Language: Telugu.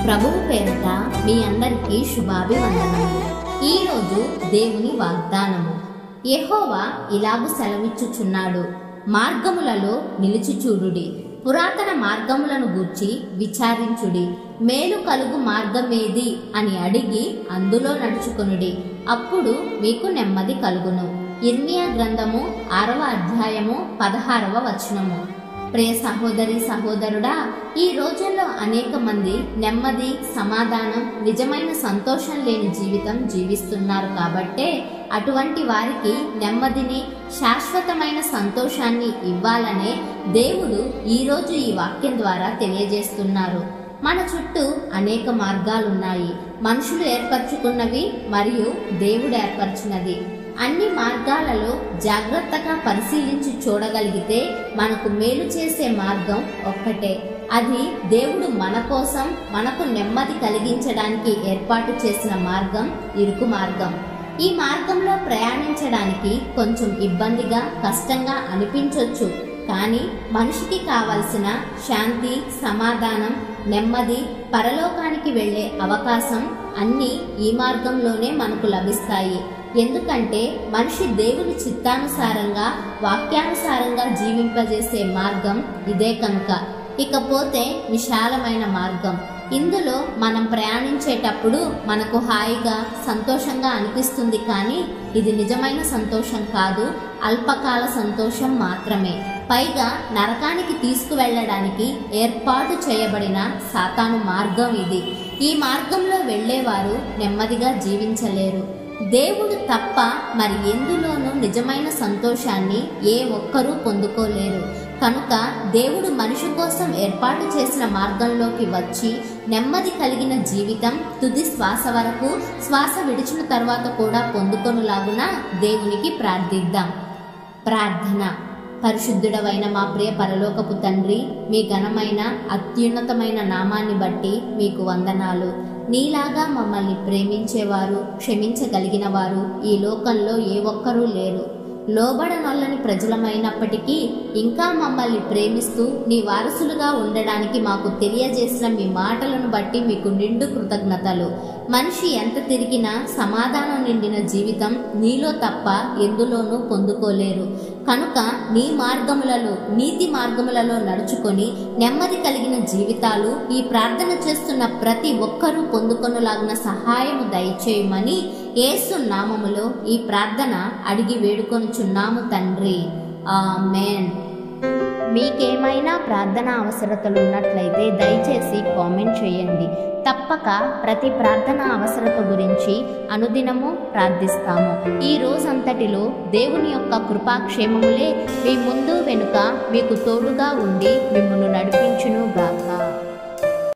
ప్రభువు పేరిట మీ అందరికీ శుభాభివందనములు. ఈరోజు దేవుని వాగ్దానము. యెహోవా ఇలాగు సెలవిచ్చుచున్నాడు, మార్గములలో నిలిచి చూడుడి, పురాతన మార్గములను గూర్చి విచారించుడి, మేలు కలుగు మార్గమేది అని అడిగి అందులో నడుచుకొనుడి, అప్పుడు మీకు నెమ్మది కలుగును. ఇర్మియా గ్రంథము 6వ అధ్యాయము 16వ వచనము. ప్రియ సహోదరి సహోదరుడా, ఈ రోజుల్లో అనేక మంది నెమ్మది, సమాధానం, నిజమైన సంతోషం లేని జీవితం జీవిస్తున్నారు. కాబట్టే అటువంటి వారికి నెమ్మదిని, శాశ్వతమైన సంతోషాన్ని ఇవ్వాలనే దేవుడు ఈరోజు ఈ వాక్యం ద్వారా తెలియజేస్తున్నారు. మన చుట్టూ అనేక మార్గాలున్నాయి. మనుషులు ఏర్పరచుకున్నవి మరియు దేవుడు ఏర్పరచినది. అన్ని మార్గాలలో జాగ్రత్తగా పరిశీలించి చూడగలిగితే మనకు మేలు చేసే మార్గం ఒక్కటే. అది దేవుడు మన కోసం, మనకు నెమ్మది కలిగించడానికి ఏర్పాటు చేసిన మార్గం ఇరుకు మార్గం. ఈ మార్గంలో ప్రయాణించడానికి కొంచెం ఇబ్బందిగా, కష్టంగా అనిపించవచ్చు. కానీ మనిషికి కావలసిన శాంతి, సమాధానం, నెమ్మది, పరలోకానికి వెళ్ళే అవకాశం అన్నీ ఈ మార్గంలోనే మనకు లభిస్తాయి. ఎందుకంటే మనిషి దేవుని చిత్తానుసారంగా, వాక్యానుసారంగా జీవింపజేసే మార్గం ఇదే కనుక. ఇకపోతే విశాలమైన మార్గం. ఇందులో మనం ప్రయాణించేటప్పుడు మనకు హాయిగా, సంతోషంగా అనిపిస్తుంది. కానీ ఇది నిజమైన సంతోషం కాదు, అల్పకాల సంతోషం మాత్రమే. పైగా నరకానికి తీసుకువెళ్ళడానికి ఏర్పాటు చేయబడిన సాతాను మార్గం ఇది. ఈ మార్గంలో వెళ్ళేవారు నెమ్మదిగా జీవించలేరు. దేవుడు తప్ప మరి ఎందులోనూ నిజమైన సంతోషాన్ని ఏ ఒక్కరూ పొందుకోలేరు. కనుక దేవుడు మనిషి కోసం ఏర్పాటు చేసిన మార్గంలోకి వచ్చి నెమ్మది కలిగిన జీవితం తుది శ్వాస వరకు, శ్వాస విడిచిన తర్వాత కూడా పొందుకొనులాగున దేవునికి ప్రార్థిద్దాం. ప్రార్థన. పరిశుద్ధుడవైన మా ప్రియ పరలోకపు తండ్రి, మీ ఘనమైన అత్యున్నతమైన నామాన్ని బట్టి మీకు వందనాలు. నీలాగా మమ్మల్ని ప్రేమించేవారు, క్షమించగలిగిన వారు ఈ లోకంలో ఏ ఒక్కరూ లేరు. లోబడనొల్లని ప్రజలమైనప్పటికీ ఇంకా మమ్మల్ని ప్రేమిస్తూ నీ వారసులుగా ఉండడానికి మాకు తెలియజేసిన మీ మాటలను బట్టి మీకు నిండు కృతజ్ఞతలు. మనిషి ఎంత తిరిగినా సమాధానం నిండిన జీవితం నీలో తప్ప ఎందులోనూ పొందుకోలేరు. కనుక నీ మార్గములలో, నీతి మార్గములలో నడుచుకొని నెమ్మది కలిగిన జీవితాలు ఈ ప్రార్థన చేస్తున్న ప్రతి ఒక్కరూ పొందుకొనులాగిన సహాయము దయచేయమని యేసు నామములో ఈ ప్రార్థన అడిగి వేడుకొనుచున్నాము తండ్రి. ఆమేన్. మీకేమైనా ప్రార్థన అవసరతలు ఉన్నట్లయితే దయచేసి కామెంట్ చేయండి. తప్పక ప్రతి ప్రార్థన అవసరత గురించి అనుదినము ప్రార్థిస్తాము. ఈ రోజంతటిలో దేవుని యొక్క కృపాక్షేమములే మీ ముందు వెనుక మీకు తోడుగా ఉండి మిమ్మల్ని నడిపించును గాక.